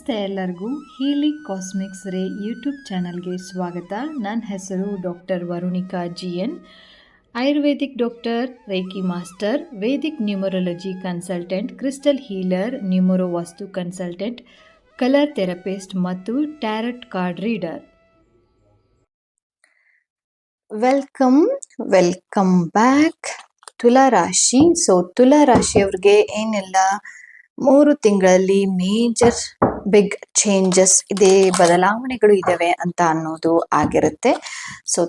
ನಮಸ್ತೆ ಎಲ್ಲರಿಗೂ. Healing cosmics ರೇ ಯೂಟ್ಯೂಬ್ ಚಾನಲ್ಗೆ ಸ್ವಾಗತ. ನನ್ನ ಹೆಸರು doctor Varunika GN, Ayurvedic doctor, reiki master, Vedic numerology consultant, crystal healer, numero vastu consultant, colour therapist ಮತ್ತು tarot card reader. Welcome back. ತುಲಾ ರಾಶಿ. ತುಲಾ ರಾಶಿಯವ್ರಿಗೆ ಏನೆಲ್ಲ 3 ತಿಂಗಳಲ್ಲಿ ಮೇಜರ್ ಬಿಗ್ ಚೇಂಜಸ್ ಇದೆ, ಬದಲಾವಣೆಗಳು ಇದ್ದಾವೆ ಅಂತ ಅನ್ನೋದು ಆಗಿರುತ್ತೆ.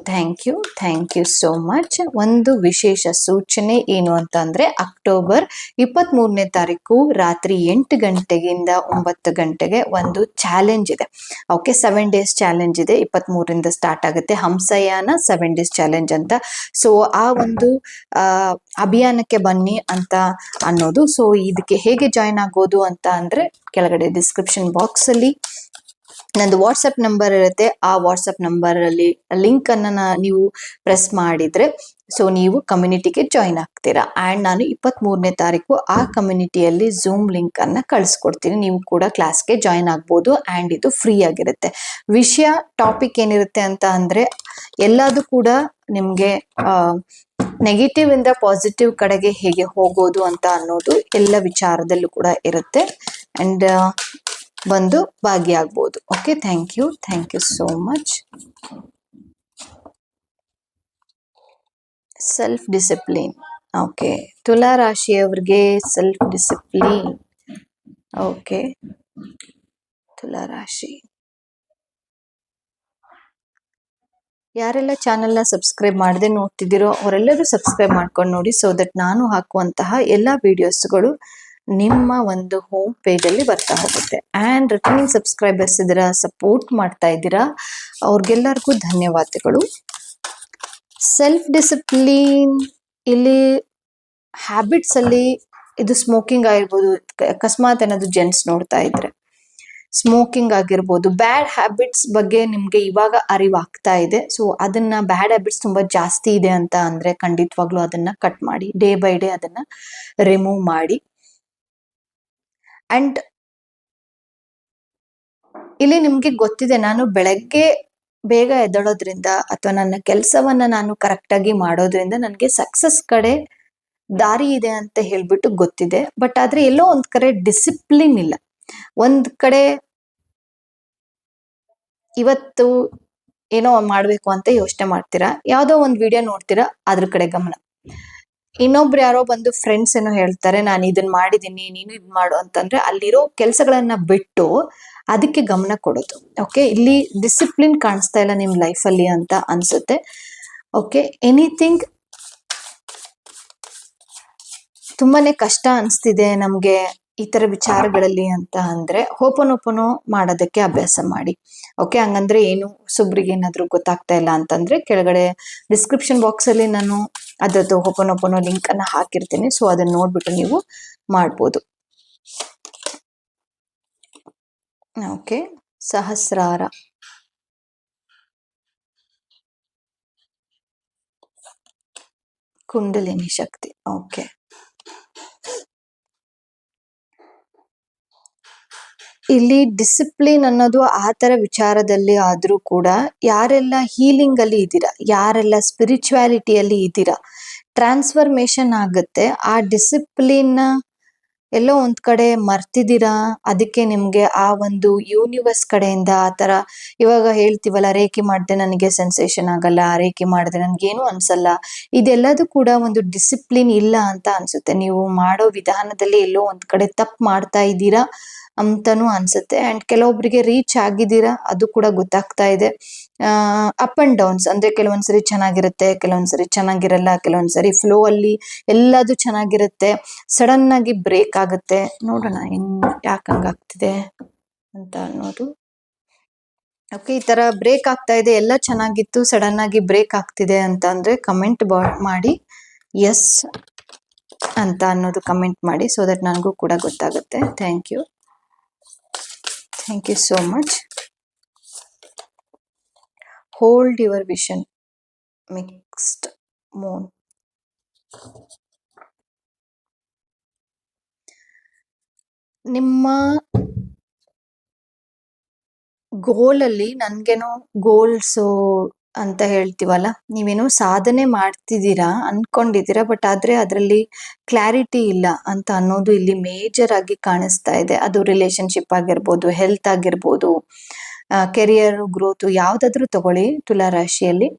Thank you so much. ಒಂದು ವಿಶೇಷ ಸೂಚನೆ ಏನು ಅಂತ ಅಂದರೆ, ಅಕ್ಟೋಬರ್ 23ನೇ ತಾರೀಕು ರಾತ್ರಿ 8 ಗಂಟೆಗಿಂದ 9 ಗಂಟೆಗೆ ಒಂದು ಚಾಲೆಂಜ್ ಇದೆ. ಓಕೆ, 7 ಡೇಸ್ ಚಾಲೆಂಜ್ ಇದೆ. 23ರಿಂದ ಸ್ಟಾರ್ಟ್ ಆಗುತ್ತೆ. ಹಂಸಯಾನ 7 ಡೇಸ್ ಚಾಲೆಂಜ್ ಅಂತ. ಆ ಒಂದು ಅಭಿಯಾನಕ್ಕೆ ಬನ್ನಿ ಅಂತ ಅನ್ನೋದು. ಇದಕ್ಕೆ ಹೇಗೆ ಜಾಯಿನ್ ಆಗೋದು ಅಂತ ಅಂದರೆ, ಕೆಳಗಡೆ ಡಿಸ್ಕ್ರಿಪ್ಷನ್ ಬಾಕ್ಸ್ ಅಲ್ಲಿ ನಂದು ವಾಟ್ಸಪ್ ನಂಬರ್ ಇರುತ್ತೆ. ಆ ವಾಟ್ಸಪ್ ನಂಬರ್ ಅಲ್ಲಿ ಲಿಂಕ್ ಅನ್ನ ನೀವು ಪ್ರೆಸ್ ಮಾಡಿದ್ರೆ ನೀವು ಕಮ್ಯುನಿಟಿಗೆ ಜಾಯಿನ್ ಆಗ್ತೀರಾ. ಆ್ಯಂಡ್ ನಾನು 23ನೇ ತಾರೀಕು ಆ ಕಮ್ಯುನಿಟಿಯಲ್ಲಿ ಝೂಮ್ ಲಿಂಕ್ ಅನ್ನ ಕಳಿಸ್ಕೊಡ್ತೀನಿ. ನೀವು ಕೂಡ ಕ್ಲಾಸ್ಗೆ ಜಾಯಿನ್ ಆಗ್ಬೋದು. ಆ್ಯಂಡ್ ಇದು ಫ್ರೀ ಆಗಿರುತ್ತೆ. ಟಾಪಿಕ್ ಏನಿರುತ್ತೆ ಅಂತ ಅಂದರೆ, ಎಲ್ಲದೂ ಕೂಡ ನಿಮಗೆ ನೆಗೆಟಿವ್ ಇಂದ ಪಾಸಿಟಿವ್ ಕಡೆಗೆ ಹೇಗೆ ಹೋಗೋದು ಅಂತ ಅನ್ನೋದು ಎಲ್ಲ ವಿಚಾರದಲ್ಲೂ ಕೂಡ ಇರುತ್ತೆ. ಅಂಡ್ ಬಂದು ಭಾಗಿಯಾಗ್ಬೋದು. Okay, thank you so much. Self discipline. Okay, ತುಲಾ ರಾಶಿಯವರಿಗೆ ಸೆಲ್ಫ್ ಡಿಸಿಪ್ಲಿನ್. ಓಕೆ, ತುಲಾ ರಾಶಿ ಯಾರೆಲ್ಲ ಚಾನೆಲ್ನ ಸಬ್ಸ್ಕ್ರೈಬ್ ಮಾಡದೆ ನೋಡ್ತಿದ್ದೀರೋ ಅವರೆಲ್ಲರೂ ಸಬ್ಸ್ಕ್ರೈಬ್ ಮಾಡ್ಕೊಂಡು ನೋಡಿ, ಸೊ ದಟ್ ನಾನು ಹಾಕುವಂತಹ ಎಲ್ಲ ವಿಡಿಯೋಸ್ಗಳು ನಿಮ್ಮ ಒಂದು ಹೋಮ್ ಪೇಜಲ್ಲಿ ಬರ್ತಾ ಹೋಗುತ್ತೆ. ಆ್ಯಂಡ್ ರಿಟರ್ನಿಂಗ್ ಸಬ್ಸ್ಕ್ರೈಬರ್ಸ್ ಇದ್ದೀರಾ, ಸಪೋರ್ಟ್ ಮಾಡ್ತಾ ಇದ್ದೀರಾ, ಅವ್ರಿಗೆಲ್ಲರಿಗೂ ಧನ್ಯವಾದಗಳು. ಸೆಲ್ಫ್ ಡಿಸಿಪ್ಲಿನ್ ಇಲ್ಲಿ ಹ್ಯಾಬಿಟ್ಸ್ ಅಲ್ಲಿ ಇದು ಸ್ಮೋಕಿಂಗ್ ಆಗಿರ್ಬೋದು. ಅಕಸ್ಮಾತ್ ಏನಾದ್ರು ಜೆಂಟ್ಸ್ ನೋಡ್ತಾ ಇದ್ರೆ ಸ್ಮೋಕಿಂಗ್ ಆಗಿರ್ಬೋದು, ಬ್ಯಾಡ್ ಹ್ಯಾಬಿಟ್ಸ್ ಬಗ್ಗೆ ನಿಮ್ಗೆ ಇವಾಗ ಅರಿವಾಗ್ತಾ ಇದೆ. ಅದನ್ನ ಬ್ಯಾಡ್ ಹ್ಯಾಬಿಟ್ಸ್ ತುಂಬಾ ಜಾಸ್ತಿ ಇದೆ ಅಂತ ಅಂದ್ರೆ ಖಂಡಿತವಾಗ್ಲೂ ಅದನ್ನ ಕಟ್ ಮಾಡಿ, ಡೇ ಬೈ ಡೇ ಅದನ್ನ ರಿಮೂವ್ ಮಾಡಿ. ಅಂಡ್ ಇಲ್ಲಿ ನಿಮ್ಗೆ ಗೊತ್ತಿದೆ, ನಾನು ಬೆಳಗ್ಗೆ ಬೇಗ ಎದ್ದೇಳೋದ್ರಿಂದ ಅಥವಾ ನನ್ನ ಕೆಲಸವನ್ನ ನಾನು ಕರೆಕ್ಟಾಗಿ ಮಾಡೋದ್ರಿಂದ ನನಗೆ ಸಕ್ಸಸ್ ಕಡೆ ದಾರಿ ಇದೆ ಅಂತ ಹೇಳ್ಬಿಟ್ಟು ಗೊತ್ತಿದೆ. ಬಟ್ ಆದ್ರೆ ಎಲ್ಲೋ ಒಂದ್ ಕಡೆ ಡಿಸಿಪ್ಲಿನ್ ಇಲ್ಲ. ಒಂದ್ ಕಡೆ ಇವತ್ತು ಏನೋ ಮಾಡ್ಬೇಕು ಅಂತ ಯೋಚನೆ ಮಾಡ್ತೀರಾ, ಯಾವ್ದೋ ಒಂದ್ ವಿಡಿಯೋ ನೋಡ್ತೀರಾ, ಅದ್ರ ಕಡೆ ಗಮನ. ಇನ್ನೊಬ್ರು ಯಾರೋ ಬಂದು ಫ್ರೆಂಡ್ಸ್ ಏನೋ ಹೇಳ್ತಾರೆ, ನಾನು ಇದನ್ನ ಮಾಡಿದೀನಿ, ನೀನು ಇದ್ ಮಾಡು ಅಂತಂದ್ರೆ ಅಲ್ಲಿರೋ ಕೆಲಸಗಳನ್ನ ಬಿಟ್ಟು ಅದಕ್ಕೆ ಗಮನ ಕೊಡೋದು. ಓಕೆ, ಇಲ್ಲಿ ಡಿಸಿಪ್ಲಿನ್ ಕಾಣಿಸ್ತಾ ಇಲ್ಲ ನಿಮ್ ಲೈಫಲ್ಲಿ ಅಂತ ಅನ್ಸುತ್ತೆ. ಓಕೆ, ಎನಿಥಿಂಗ್ ತುಂಬಾನೇ ಕಷ್ಟ ಅನ್ಸ್ತಿದೆ ನಮ್ಗೆ ಈ ತರ ವಿಚಾರಗಳಲ್ಲಿ ಅಂತ ಅಂದ್ರೆ ಹೋಪನೋಪನೋ ಮಾಡೋದಕ್ಕೆ ಅಭ್ಯಾಸ ಮಾಡಿ. ಓಕೆ, ಹಂಗಂದ್ರೆ ಏನು ಸುಬ್ರಿಗೆ ಏನಾದ್ರು ಗೊತ್ತಾಗ್ತಾ ಇಲ್ಲ ಅಂತಂದ್ರೆ ಕೆಳಗಡೆ ಡಿಸ್ಕ್ರಿಪ್ಷನ್ ಬಾಕ್ಸ್ ಅಲ್ಲಿ ನಾನು ಅದರದ್ದು ಹೋಪನೋಪನೋ ಲಿಂಕ್ ಅನ್ನ ಹಾಕಿರ್ತೀನಿ. ಅದನ್ನ ನೋಡ್ಬಿಟ್ಟು ನೀವು ಮಾಡ್ಬೋದು. ಓಕೆ, ಸಹಸ್ರಾರ. ಕುಂಡಲಿನಿ ಶಕ್ತಿ. ಓಕೆ, ಇಲ್ಲಿ ಡಿಸಿಪ್ಲಿನ್ ಅನ್ನೋದು ಆ ತರ ವಿಚಾರದಲ್ಲಿ ಆದ್ರೂ ಕೂಡ ಯಾರೆಲ್ಲ ಹೀಲಿಂಗ್ ಅಲ್ಲಿ ಇದ್ದೀರಾ, ಯಾರೆಲ್ಲ ಸ್ಪಿರಿಚುವಾಲಿಟಿಯಲ್ಲಿ ಇದ್ದೀರಾ, ಟ್ರಾನ್ಸ್ಫರ್ಮೇಶನ್ ಆಗುತ್ತೆ. ಆ ಡಿಸಿಪ್ಲಿನ್ ಎಲ್ಲೋ ಒಂದ್ ಕಡೆ ಮರ್ತಿದ್ದೀರಾ. ಅದಕ್ಕೆ ನಿಮ್ಗೆ ಆ ಒಂದು ಯೂನಿವರ್ಸ್ ಕಡೆಯಿಂದ ಆ ತರ ಇವಾಗ ಹೇಳ್ತೀವಲ್ಲ, ರೇಖಿ ಮಾಡಿದೆ ನನಗೆ ಸೆನ್ಸೇಷನ್ ಆಗಲ್ಲ, ರೇಖಿ ಮಾಡಿದ್ರೆ ನನ್ಗೇನು ಅನ್ಸಲ್ಲ, ಇದೆಲ್ಲದೂ ಕೂಡ ಒಂದು ಡಿಸಿಪ್ಲಿನ್ ಇಲ್ಲ ಅಂತ ಅನ್ಸುತ್ತೆ. ನೀವು ಮಾಡೋ ವಿಧಾನದಲ್ಲಿ ಎಲ್ಲೋ ಒಂದ್ ಕಡೆ ತಪ್ಪು ಮಾಡ್ತಾ ಇದ್ದೀರಾ ಅಂತಾನೂ ಅನ್ಸುತ್ತೆ. ಅಂಡ್ ಕೆಲವೊಬ್ರಿಗೆ ರೀಚ್ ಆಗಿದ್ದೀರಾ, ಅದು ಕೂಡ ಗೊತ್ತಾಗ್ತಾ ಇದೆ. ಅಪ್ ಅಂಡ್ ಡೌನ್ಸ್ ಅಂದ್ರೆ ಕೆಲವೊಂದ್ಸರಿ ಚೆನ್ನಾಗಿರುತ್ತೆ, ಕೆಲವೊಂದ್ಸರಿ ಚೆನ್ನಾಗಿರಲ್ಲ, ಕೆಲವೊಂದ್ಸರಿ ಫ್ಲೋ ಅಲ್ಲಿ ಎಲ್ಲದು ಚೆನ್ನಾಗಿರುತ್ತೆ, ಸಡನ್ ಆಗಿ ಬ್ರೇಕ್ ಆಗುತ್ತೆ. ನೋಡೋಣ ಯಾಕೆ ಹಂಗಾಗ್ತಿದೆ ಅಂತ ಅನ್ನೋದು. ಓಕೆ, ಈ ತರ ಬ್ರೇಕ್ ಆಗ್ತಾ ಇದೆ, ಎಲ್ಲ ಚೆನ್ನಾಗಿತ್ತು, ಸಡನ್ ಆಗಿ ಬ್ರೇಕ್ ಆಗ್ತಿದೆ ಅಂತ ಅಂದ್ರೆ ಕಮೆಂಟ್ ಮಾಡಿ ಎಸ್ ಅಂತ ಅನ್ನೋದು ಕಮೆಂಟ್ ಮಾಡಿ, ಸೊ ದಟ್ ನನಗೂ ಕೂಡ ಗೊತ್ತಾಗುತ್ತೆ. Thank you so much. Hold your vision. Mixed moon. ನಿಮ್ಮ ಗೋಲಲ್ಲಿ ನನ್ಗೇನೋ ಗೋಲ್ಸು ಅಂತ ಹೇಳ್ತೀವಲ್ಲ, ನೀವೇನೋ ಸಾಧನೆ ಮಾಡ್ತಿದ್ದೀರಾ ಅನ್ಕೊಂಡಿದ್ದೀರಾ, ಬಟ್ ಆದ್ರೆ ಅದರಲ್ಲಿ ಕ್ಲಾರಿಟಿ ಇಲ್ಲ ಅಂತ ಅನ್ನೋದು ಇಲ್ಲಿ ಮೇಜರ್ ಆಗಿ ಕಾಣಿಸ್ತಾ ಇದೆ. ಅದು ರಿಲೇಶನ್ಶಿಪ್ ಆಗಿರ್ಬೋದು, ಹೆಲ್ತ್ ಆಗಿರ್ಬೋದು, ಕೆರಿಯರ್ ಗ್ರೋತ್ ಯಾವ್ದಾದ್ರು ತಗೊಳ್ಳಿ. ತುಲಾ ರಾಶಿಯಲ್ಲಿ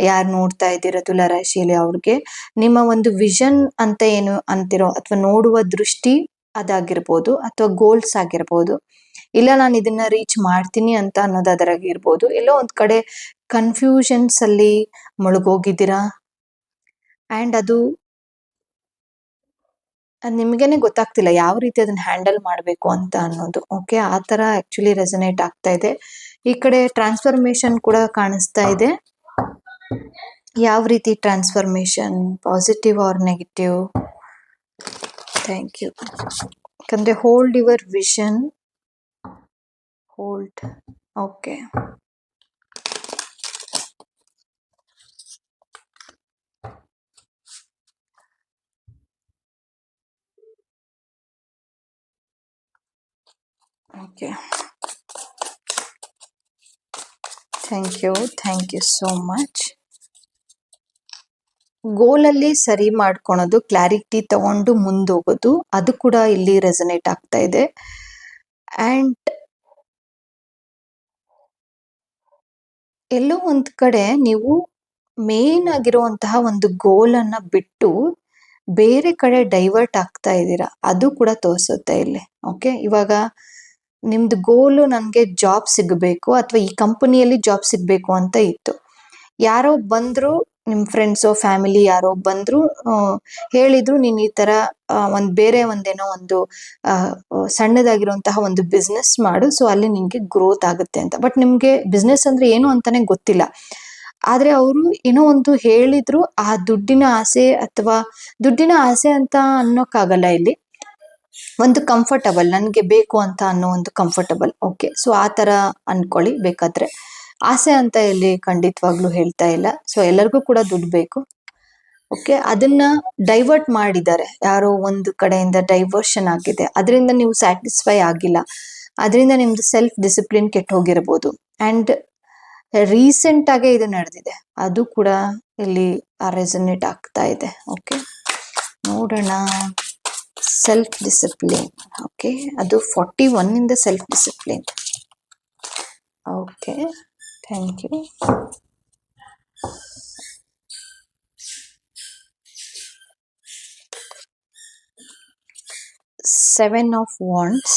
ಯಾರು ನೋಡ್ತಾ ಇದ್ದೀರಾ ತುಲಾ ರಾಶಿಯಲ್ಲಿ, ಅವ್ರಿಗೆ ನಿಮ್ಮ ಒಂದು ವಿಷನ್ ಅಂತ ಏನು ಅಂತಿರೋ ಅಥವಾ ನೋಡುವ ದೃಷ್ಟಿ ಅದಾಗಿರ್ಬೋದು, ಅಥವಾ ಗೋಲ್ಸ್ ಆಗಿರ್ಬೋದು, ಇಲ್ಲ ನಾನು ಇದನ್ನ ರೀಚ್ ಮಾಡ್ತೀನಿ ಅಂತ ಅನ್ನೋದಾಗಿರ್ಬೋದು, ಎಲ್ಲೋ ಒಂದ್ ಕಡೆ ಕನ್ಫ್ಯೂಷನ್ಸ್ ಅಲ್ಲಿ ಮುಳುಗೋಗಿದ್ದೀರಾ. ಅಂಡ್ ಅದು ನಿಮ್ಗೇನೆ ಗೊತ್ತಾಗ್ತಿಲ್ಲ ಯಾವ ರೀತಿ ಅದನ್ನ ಹ್ಯಾಂಡಲ್ ಮಾಡ್ಬೇಕು ಅಂತ ಅನ್ನೋದು. ಓಕೆ, ಆ ತರ ಆಕ್ಚುಲಿ ರೆಸನೇಟ್ ಆಗ್ತಾ ಇದೆ. ಈ ಕಡೆ ಟ್ರಾನ್ಸ್ಫರ್ಮೇಶನ್ ಕೂಡ ಕಾಣಿಸ್ತಾ ಇದೆ. ಯಾವ ರೀತಿ transformation, positive or negative? Thank you. ಯಾಕಂದ್ರೆ hold your vision, hold. Okay, okay, thank you so much. ಗೋಲಲ್ಲಿ ಸರಿ ಮಾಡ್ಕೊಳೋದು, ಕ್ಲಾರಿಟಿ ತಗೊಂಡು ಮುಂದೋಗೋದು, ಅದು ಕೂಡ ಇಲ್ಲಿ ರೆಸನೇಟ್ ಆಗ್ತಾ ಇದೆ. ಅಂಡ್ ಎಲ್ಲೋ ಒಂದ್ ಕಡೆ ನೀವು ಮೇನ್ ಆಗಿರುವಂತಹ ಒಂದು ಗೋಲ್ ಅನ್ನ ಬಿಟ್ಟು ಬೇರೆ ಕಡೆ ಡೈವರ್ಟ್ ಆಗ್ತಾ ಇದ್ದೀರಾ, ಅದು ಕೂಡ ತೋರಿಸುತ್ತೆ ಇಲ್ಲಿ. ಓಕೆ, ಇವಾಗ ನಿಮ್ದು ಗೋಲು ನನ್ಗೆ ಜಾಬ್ ಸಿಗಬೇಕು ಅಥವಾ ಈ ಕಂಪನಿಯಲ್ಲಿ ಜಾಬ್ ಸಿಗ್ಬೇಕು ಅಂತ ಇತ್ತು. ಯಾರೋ ಬಂದ್ರು, ನಿಮ್ ಫ್ರೆಂಡ್ಸೋ ಫ್ಯಾಮಿಲಿ ಯಾರೋ ಬಂದ್ರು, ಹೇಳಿದ್ರು ನೀನ್ ಈ ತರ ಒಂದ್ ಬೇರೆ ಒಂದೇನೋ ಒಂದು ಸಣ್ಣದಾಗಿರುವಂತಹ ಒಂದು ಬಿಸ್ನೆಸ್ ಮಾಡು, ಸೊ ಅಲ್ಲಿ ನಿನ್ಗೆ ಗ್ರೋತ್ ಆಗುತ್ತೆ ಅಂತ. ಬಟ್ ನಿಮ್ಗೆ ಬಿಸ್ನೆಸ್ ಅಂದ್ರೆ ಏನು ಅಂತಾನೆ ಗೊತ್ತಿಲ್ಲ. ಆದ್ರೆ ಅವರು ಏನೋ ಒಂದು ಹೇಳಿದ್ರು, ಆ ದುಡ್ಡಿನ ಆಸೆ ಅಥವಾ ದುಡ್ಡಿನ ಆಸೆ ಅಂತ ಅನ್ನೋಕ್ಕಾಗಲ್ಲ ಇಲ್ಲಿ, ಒಂದು ಕಂಫರ್ಟಬಲ್, ನನ್ಗೆ ಬೇಕು ಅಂತ ಅನ್ನೋ ಒಂದು ಕಂಫರ್ಟಬಲ್. ಓಕೆ, ಸೊ ಆ ತರ ಅನ್ಕೊಳ್ಳಿ ಬೇಕಾದ್ರೆ. ಆಸೆ ಅಂತ ಇಲ್ಲಿ ಖಂಡಿತವಾಗ್ಲೂ ಹೇಳ್ತಾ ಇಲ್ಲ. ಸೊ ಎಲ್ಲರಿಗೂ ಕೂಡ ದುಡ್ಡು ಬೇಕು. ಓಕೆ, ಅದನ್ನ ಡೈವರ್ಟ್ ಮಾಡಿದ್ದಾರೆ, ಯಾರೋ ಒಂದು ಕಡೆಯಿಂದ ಡೈವರ್ಷನ್ ಆಗಿದೆ, ಅದರಿಂದ ನೀವು ಸ್ಯಾಟಿಸ್ಫೈ ಆಗಿಲ್ಲ, ಅದರಿಂದ ನಿಮ್ದು ಸೆಲ್ಫ್ ಡಿಸಿಪ್ಲಿನ್ ಕೆಟ್ಟ ಹೋಗಿರ್ಬೋದು. ಅಂಡ್ ರೀಸೆಂಟ್ ಆಗೇ ಇದು ನಡೆದಿದೆ, ಅದು ಕೂಡ ಇಲ್ಲಿ ರೆಸನೇಟ್ ಆಗ್ತಾ ಇದೆ. ಓಕೆ, ನೋಡೋಣ. ಸೆಲ್ಫ್ ಡಿಸಿಪ್ಲಿನ್, ಓಕೆ, ಅದು 41 ಇಂದ self discipline. Okay, thank you. Seven of Wands.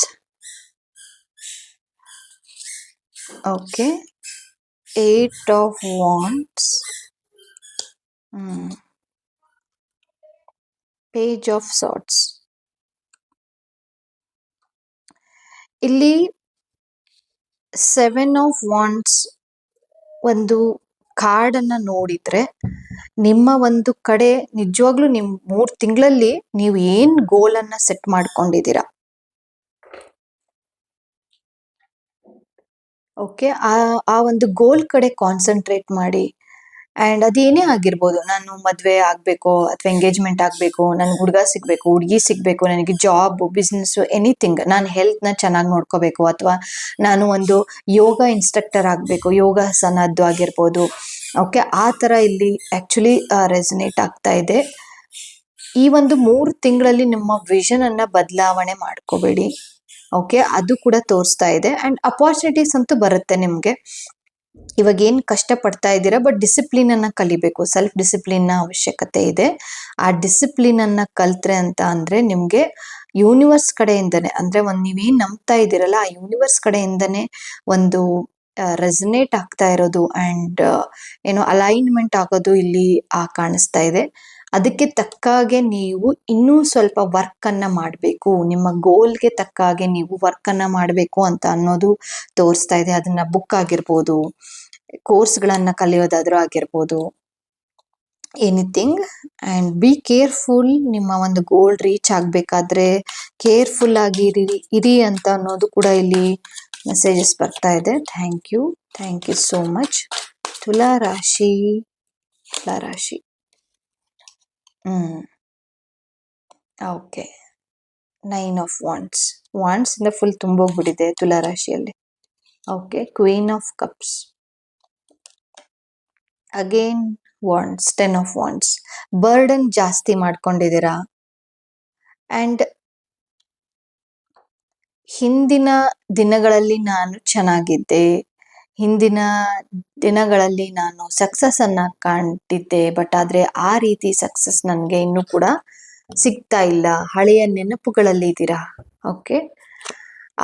Okay, 8 of Wands. Page of Swords. ಇಲ್ಲಿ 7 of Wands ಒಂದು ಕಾರ್ಡ್ ಅನ್ನ ನೋಡಿದ್ರೆ, ನಿಮ್ಮ ಒಂದು ಕಡೆ ನಿಜವಾಗ್ಲೂ ನಿಮ್ 3 ತಿಂಗಳಲ್ಲಿ ನೀವು ಏನ್ ಗೋಲ್ ಅನ್ನ ಸೆಟ್ ಮಾಡ್ಕೊಂಡಿದ್ದೀರಾ, ಓಕೆ, ಆ ಒಂದು ಗೋಲ್ ಕಡೆ ಕಾನ್ಸಂಟ್ರೇಟ್ ಮಾಡಿ. ಅಂಡ್ ಅದೇನೇ ಆಗಿರ್ಬೋದು, ನಾನು ಮದ್ವೆ ಆಗ್ಬೇಕು ಅಥವಾ ಎಂಗೇಜ್ಮೆಂಟ್ ಆಗ್ಬೇಕು, ನನ್ಗೆ ಹುಡುಗ ಸಿಗ್ಬೇಕು, ಹುಡುಗಿ ಸಿಗ್ಬೇಕು, ನನಗೆ ಜಾಬ್, ಬಿಸ್ನೆಸ್, ಎನಿಥಿಂಗ್, ನಾನು ಹೆಲ್ತ್ ನ ಚೆನ್ನಾಗಿ ನೋಡ್ಕೋಬೇಕು, ಅಥವಾ ನಾನು ಒಂದು ಯೋಗ ಇನ್ಸ್ಟ್ರಕ್ಟರ್ ಆಗ್ಬೇಕು, ಯೋಗಾಸನದ್ದು ಆಗಿರ್ಬೋದು. ಓಕೆ, ಆ ತರ ಇಲ್ಲಿ ಆಕ್ಚುಲಿ ರೆಸನೇಟ್ ಆಗ್ತಾ ಇದೆ. ಈ ಒಂದು 3 ತಿಂಗಳಲ್ಲಿ ನಿಮ್ಮ ವಿಷನ್ ಅನ್ನ ಬದಲಾವಣೆ ಮಾಡ್ಕೋಬೇಡಿ. ಓಕೆ, ಅದು ಕೂಡ ತೋರಿಸ್ತಾ ಇದೆ. ಅಂಡ್ ಅಪಾರ್ಚುನಿಟೀಸ್ ಅಂತೂ ಬರುತ್ತೆ ನಿಮ್ಗೆ. ಇವಾಗ ಏನ್ ಕಷ್ಟ ಪಡ್ತಾ ಇದ್ದೀರಾ, ಬಟ್ ಡಿಸಿಪ್ಲಿನ್ ಅನ್ನ ಕಲಿಬೇಕು, ಸೆಲ್ಫ್ ಡಿಸಿಪ್ಲಿನ್ ನ ಅವಶ್ಯಕತೆ ಇದೆ. ಆ ಡಿಸಿಪ್ಲಿನ್ ಅನ್ನ ಕಲ್ತ್ರೆ ಅಂತ ಅಂದ್ರೆ ನಿಮ್ಗೆ ಯೂನಿವರ್ಸ್ ಕಡೆಯಿಂದನೇ, ಅಂದ್ರೆ ಒಂದ್ ನೀವೇನ್ ನಂಬ್ತಾ ಇದ್ದೀರಲ್ಲ, ಆ ಯೂನಿವರ್ಸ್ ಕಡೆಯಿಂದನೇ ಒಂದು ರೆಸನೇಟ್ ಆಗ್ತಾ ಇರೋದು ಅಂಡ್ ಏನೋ ಅಲೈನ್ಮೆಂಟ್ ಆಗೋದು ಇಲ್ಲಿ ಕಾಣಿಸ್ತಾ ಇದೆ. ಅದಕ್ಕೆ ತಕ್ಕಾಗೆ ನೀವು ಇನ್ನೂ ಸ್ವಲ್ಪ ವರ್ಕ್ ಅನ್ನ ಮಾಡಬೇಕು, ನಿಮ್ಮ ಗೋಲ್ಗೆ ತಕ್ಕಾಗೆ ನೀವು ವರ್ಕ್ ಅನ್ನ ಮಾಡಬೇಕು ಅಂತ ಅನ್ನೋದು ತೋರಿಸ್ತಾ ಇದೆ. ಅದನ್ನ ಬುಕ್ ಆಗಿರ್ಬೋದು, ಕೋರ್ಸ್ಗಳನ್ನ ಕಲಿಯೋದಾದ್ರೂ ಆಗಿರ್ಬೋದು, ಎನಿಥಿಂಗ್. ಅಂಡ್ ಬಿ ಕೇರ್ಫುಲ್, ನಿಮ್ಮ ಒಂದು ಗೋಲ್ ರೀಚ್ ಆಗ್ಬೇಕಾದ್ರೆ ಕೇರ್ಫುಲ್ ಆಗಿ ಇರಿ ಅಂತ ಅನ್ನೋದು ಕೂಡ ಇಲ್ಲಿ ಮೆಸೇಜಸ್ ಬರ್ತಾ ಇದೆ. Thank you so much. ತುಲಾ ರಾಶಿ. Okay, 9 of Wands. ವಾಂಡ್ಸ್ ಇಂದ ಫುಲ್ ತುಂಬೋಗ್ಬಿಟ್ಟಿದೆ ತುಲಾ ರಾಶಿಯಲ್ಲಿ. Okay, queen of cups, again wands, 10 of wands. Burden ಜಾಸ್ತಿ ಮಾಡ್ಕೊಂಡಿದ್ದೀರಾ. ಅಂಡ್ ಹಿಂದಿನ ದಿನಗಳಲ್ಲಿ ನಾನು ಚೆನ್ನಾಗಿದ್ದೆ, ಹಿಂದಿನ ದಿನಗಳಲ್ಲಿ ನಾನು ಸಕ್ಸಸ್ ಅನ್ನ ಕಾಣ್ತಿದ್ದೆ, ಬಟ್ ಆದ್ರೆ ಆ ರೀತಿ ಸಕ್ಸಸ್ ನನಗೆ ಇನ್ನೂ ಕೂಡ ಸಿಗ್ತಾ ಇಲ್ಲ. ಹಳೆಯ ನೆನಪುಗಳಲ್ಲಿ ಇದ್ದೀರಾ. ಓಕೆ,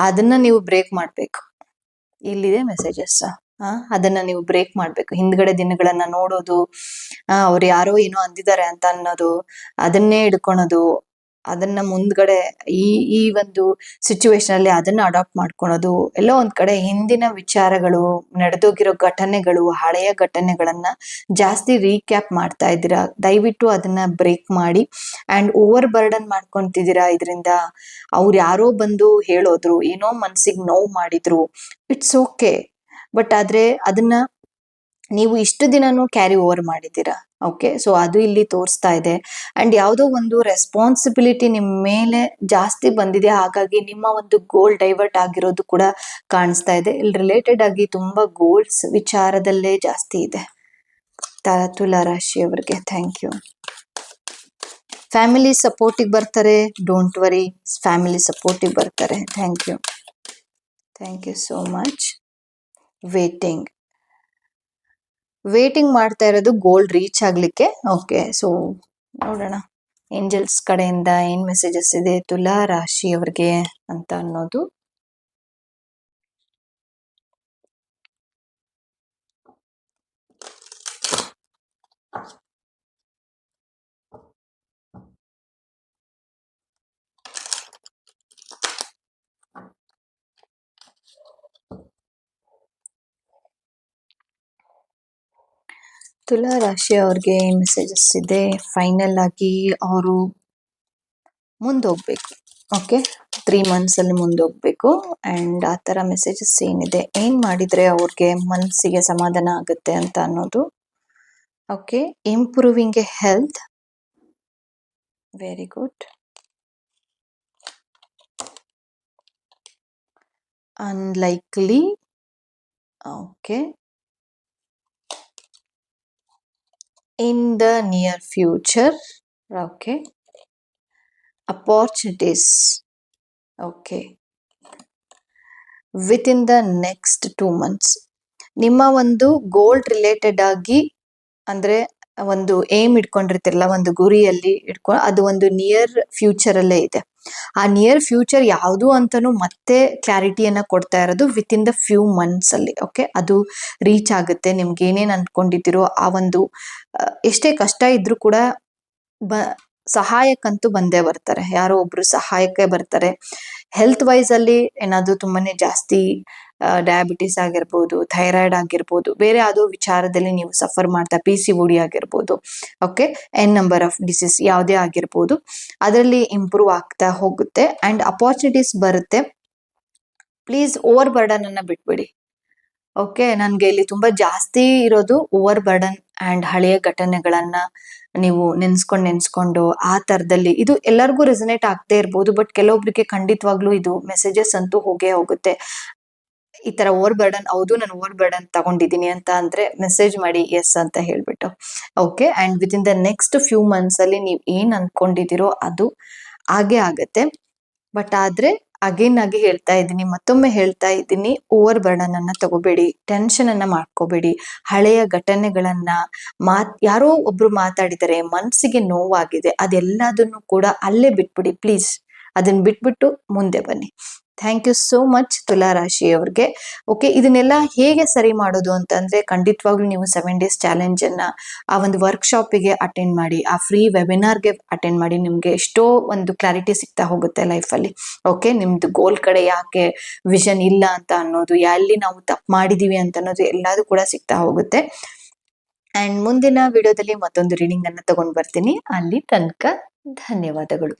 ಅದನ್ನ ನೀವು ಬ್ರೇಕ್ ಮಾಡ್ಬೇಕು. ಇಲ್ಲಿದೆ ಮೆಸೇಜಸ್. ಅದನ್ನ ನೀವು ಬ್ರೇಕ್ ಮಾಡ್ಬೇಕು. ಹಿಂದ್ಗಡೆ ದಿನಗಳನ್ನ ನೋಡೋದು, ಅವ್ರು ಯಾರೋ ಏನೋ ಅಂದಿದ್ದಾರೆ ಅಂತ ಅನ್ನೋದು, ಅದನ್ನೇ ಹಿಡ್ಕೊಳೋದು, ಅದನ್ನ ಮುಂದ್ಗಡೆ ಈ ಒಂದು ಸಿಚುವೇಶನ್ ಅಲ್ಲಿ ಅದನ್ನ ಅಡಾಪ್ಟ್ ಮಾಡ್ಕೊಳೋದು, ಎಲ್ಲೋ ಒಂದ್ ಕಡೆ ಹಿಂದಿನ ವಿಚಾರಗಳು, ನಡೆದೋಗಿರೋ ಘಟನೆಗಳು, ಹಳೆಯ ಘಟನೆಗಳನ್ನ ಜಾಸ್ತಿ ರೀಕ್ಯಾಪ್ ಮಾಡ್ತಾ ಇದ್ದೀರಾ. ದಯವಿಟ್ಟು ಅದನ್ನ ಬ್ರೇಕ್ ಮಾಡಿ. ಅಂಡ್ ಓವರ್ ಬರ್ಡನ್ ಮಾಡ್ಕೊಂತಿದ್ದೀರಾ. ಇದರಿಂದ ಅವ್ರು ಯಾರೋ ಬಂದು ಹೇಳೋದ್ರು, ಏನೋ ಮನ್ಸಿಗೆ ನೋವು ಮಾಡಿದ್ರು, ಇಟ್ಸ್ ಓಕೆ. ಬಟ್ ಆದ್ರೆ ಅದನ್ನ ನೀವು ಇಷ್ಟು ದಿನನೂ ಕ್ಯಾರಿ ಓವರ್ ಮಾಡಿದ್ದೀರಾ. ಓಕೆ, ಸೊ ಅದು ಇಲ್ಲಿ ತೋರಿಸ್ತಾ ಇದೆ. ಅಂಡ್ ಯಾವುದೋ ಒಂದು ರೆಸ್ಪಾನ್ಸಿಬಿಲಿಟಿ ನಿಮ್ಮ ಮೇಲೆ ಜಾಸ್ತಿ ಬಂದಿದೆ, ಹಾಗಾಗಿ ನಿಮ್ಮ ಒಂದು ಗೋಲ್ ಡೈವರ್ಟ್ ಆಗಿರೋದು ಕೂಡ ಕಾಣಿಸ್ತಾ ಇದೆ. ಇಲ್ಲಿ ರಿಲೇಟೆಡ್ ಆಗಿ ತುಂಬಾ ಗೋಲ್ಸ್ ವಿಚಾರದಲ್ಲೇ ಜಾಸ್ತಿ ಇದೆ. ತುಲಾ ರಾಶಿಯವರಿಗೆ ಥ್ಯಾಂಕ್ ಯು. ಫ್ಯಾಮಿಲಿ ಸಪೋರ್ಟಿಗೆ ಬರ್ತಾರೆ. ಡೋಂಟ್ ವರಿ, ಫ್ಯಾಮಿಲಿ ಸಪೋರ್ಟಿಗೆ ಬರ್ತಾರೆ. Thank you, thank you so much. Waiting ಮಾಡ್ತಾ ಇರೋದು ಗೋಲ್ ರೀಚ್ ಆಗ್ಲಿಕ್ಕೆ. ಓಕೆ, ಸೊ ನೋಡೋಣ ಏಂಜಲ್ಸ್ ಕಡೆಯಿಂದ ಏನ್ ಮೆಸೇಜಸ್ ಇದೆ ತುಲಾ ರಾಶಿಯವರಿಗೆ ಅಂತ ಅನ್ನೋದು. ತುಲಾ ರಾಶಿಯವ್ರಿಗೆ ಏನ್ ಮೆಸೇಜಸ್ ಇದೆ? ಫೈನಲ್ ಆಗಿ ಅವರು ಮುಂದೋಗ್ಬೇಕು. ಓಕೆ, 3 months ಅಲ್ಲಿ ಮುಂದೋಗ್ಬೇಕು. ಅಂಡ್ ಆ ತರ ಮೆಸೇಜಸ್ ಏನಿದೆ, ಏನ್ ಮಾಡಿದ್ರೆ ಅವ್ರಿಗೆ ಮನಸ್ಸಿಗೆ ಸಮಾಧಾನ ಆಗುತ್ತೆ ಅಂತ ಅನ್ನೋದು. Okay, improving A health, very good. Unlikely, okay. In the near future, okay. Opportunities, okay. Within the next 2 months, ನಿಮ್ಮ ಒಂದು ಗೋಲ್ ರಿಲೇಟೆಡ್ ಆಗಿ, ಅಂದ್ರೆ ಒಂದು ಏಮ್ ಇಟ್ಕೊಂಡಿರ್ತಿರಲ್ಲ, ಒಂದು ಗುರಿಯಲ್ಲಿ ಅದು ಒಂದು ನಿಯರ್ ಫ್ಯೂಚರ್ ಅಲ್ಲೇ ಇದೆ. ಆ ನಿಯರ್ ಫ್ಯೂಚರ್ ಯಾವುದು ಅಂತಾನು ಮತ್ತೆ ಕ್ಲಾರಿಟಿಯನ್ನ ಕೊಡ್ತಾ ಇರೋದು with in the few months ಅಲ್ಲಿ. ಓಕೆ, ಅದು ರೀಚ್ ಆಗುತ್ತೆ. ನಿಮ್ಗೆ ಏನೇನ್ ಅನ್ಕೊಂಡಿದ್ದೀರೋ ಆ ಒಂದು ಎಷ್ಟೇ ಕಷ್ಟ ಇದ್ರೂ ಕೂಡ ಸಹಾಯಕ್ಕಂತೂ ಬಂದೇ ಬರ್ತಾರೆ. ಯಾರೋ ಒಬ್ರು ಸಹಾಯಕ್ಕೆ ಬರ್ತಾರೆ. ಹೆಲ್ತ್ ವೈಸ್ ಅಲ್ಲಿ ಏನಾದ್ರು ತುಂಬಾನೇ ಜಾಸ್ತಿ ಡಯಾಬಿಟಿಸ್ ಆಗಿರ್ಬೋದು, ಥೈರಾಯ್ಡ್ ಆಗಿರ್ಬೋದು, ಬೇರೆ ಯಾವುದೋ ವಿಚಾರದಲ್ಲಿ ನೀವು ಸಫರ್ ಮಾಡ್ತಾ, PCOD ಆಗಿರ್ಬೋದು, okay, N number of disease ಯಾವುದೇ ಆಗಿರ್ಬೋದು, ಅದರಲ್ಲಿ ಇಂಪ್ರೂವ್ ಆಗ್ತಾ ಹೋಗುತ್ತೆ. ಅಂಡ್ ಅಪಾರ್ಚುನಿಟೀಸ್ ಬರುತ್ತೆ. ಪ್ಲೀಸ್ ಓವರ್ ಬರ್ಡನ್ ಅನ್ನ ಬಿಟ್ಬಿಡಿ. ಓಕೆ, ನನ್ಗೆ ಇಲ್ಲಿ ತುಂಬಾ ಜಾಸ್ತಿ ಇರೋದು ಓವರ್ ಬರ್ಡನ್ ಅಂಡ್ ಹಳೆಯ ಘಟನೆಗಳನ್ನ ನೀವು ನೆನ್ಸ್ಕೊಂಡು ಆ ತರದಲ್ಲಿ, ಇದು ಎಲ್ಲರಿಗೂ ರೆಸನೇಟ್ ಆಗ್ತಾ ಇರ್ಬೋದು, ಬಟ್ ಕೆಲವೊಬ್ರಿಗೆ ಖಂಡಿತವಾಗ್ಲೂ ಇದು ಮೆಸೇಜಸ್ ಅಂತೂ ಹೋಗೇ ಹೋಗುತ್ತೆ. ಈ ತರ ಓವರ್ ಬರ್ಡನ್, ಹೌದು ನಾನು ಓವರ್ ಬರ್ಡನ್ ತಗೊಂಡಿದ್ದೀನಿ ಅಂತ ಅಂದ್ರೆ ಮೆಸೇಜ್ ಮಾಡಿ ಎಸ್ ಅಂತ ಹೇಳ್ಬಿಟ್ಟು. Okay, and with in the next few months ಅಲ್ಲಿ ನೀವು ಏನ್ ಅನ್ಕೊಂಡಿದ್ದೀರೋ ಅದು ಹಾಗೆ ಆಗತ್ತೆ. ಬಟ್ ಆದ್ರೆ ಅಗೇನ್ ಆಗಿ ಹೇಳ್ತಾ ಇದ್ದೀನಿ, ಮತ್ತೊಮ್ಮೆ ಹೇಳ್ತಾ ಇದ್ದೀನಿ, ಓವರ್ ಬರ್ಡನ್ ಅನ್ನ ತಗೋಬೇಡಿ, ಟೆನ್ಷನ್ ಅನ್ನ ಮಾಡ್ಕೋಬೇಡಿ. ಹಳೆಯ ಘಟನೆಗಳನ್ನ ಯಾರೋ ಒಬ್ರು ಮಾತಾಡಿದರೆ ಮನ್ಸಿಗೆ ನೋವಾಗಿದೆ, ಅದೆಲ್ಲದನ್ನು ಕೂಡ ಅಲ್ಲೇ ಬಿಟ್ಬಿಡಿ ಪ್ಲೀಸ್. ಅದನ್ನ ಬಿಟ್ಬಿಟ್ಟು ಮುಂದೆ ಬನ್ನಿ. Thank you so much Tula ರಾಶಿಯವ್ರಿಗೆ. Okay, ಇದನ್ನೆಲ್ಲ ಹೇಗೆ ಸರಿ ಮಾಡೋದು ಅಂತಂದ್ರೆ, ಖಂಡಿತವಾಗ್ಲೂ ನೀವು 7 days ಚಾಲೆಂಜ್ ಅನ್ನ, ಆ ಒಂದು ವರ್ಕ್ಶಾಪಿಗೆ ಅಟೆಂಡ್ ಮಾಡಿ, ಆ ಫ್ರೀ ವೆಬಿನಾರ್ಗೆ ಅಟೆಂಡ್ ಮಾಡಿ. ನಿಮ್ಗೆ ಎಷ್ಟೋ ಒಂದು ಕ್ಲಾರಿಟಿ ಸಿಗ್ತಾ ಹೋಗುತ್ತೆ ಲೈಫಲ್ಲಿ. ಓಕೆ, ನಿಮ್ದು ಗೋಲ್ ಕಡೆ ಯಾಕೆ ವಿಷನ್ ಇಲ್ಲ ಅಂತ ಅನ್ನೋದು, ಎಲ್ಲಿ ನಾವು ತಪ್ಪು ಮಾಡಿದೀವಿ ಅಂತ ಅನ್ನೋದು ಎಲ್ಲದೂ ಕೂಡ ಸಿಗ್ತಾ ಹೋಗುತ್ತೆ. ಅಂಡ್ ಮುಂದಿನ ವಿಡಿಯೋದಲ್ಲಿ ಮತ್ತೊಂದು ರೀಡಿಂಗ್ ಅನ್ನ ತಗೊಂಡ್ ಬರ್ತೀನಿ. ಅಲ್ಲಿ ತನಕ ಧನ್ಯವಾದಗಳು.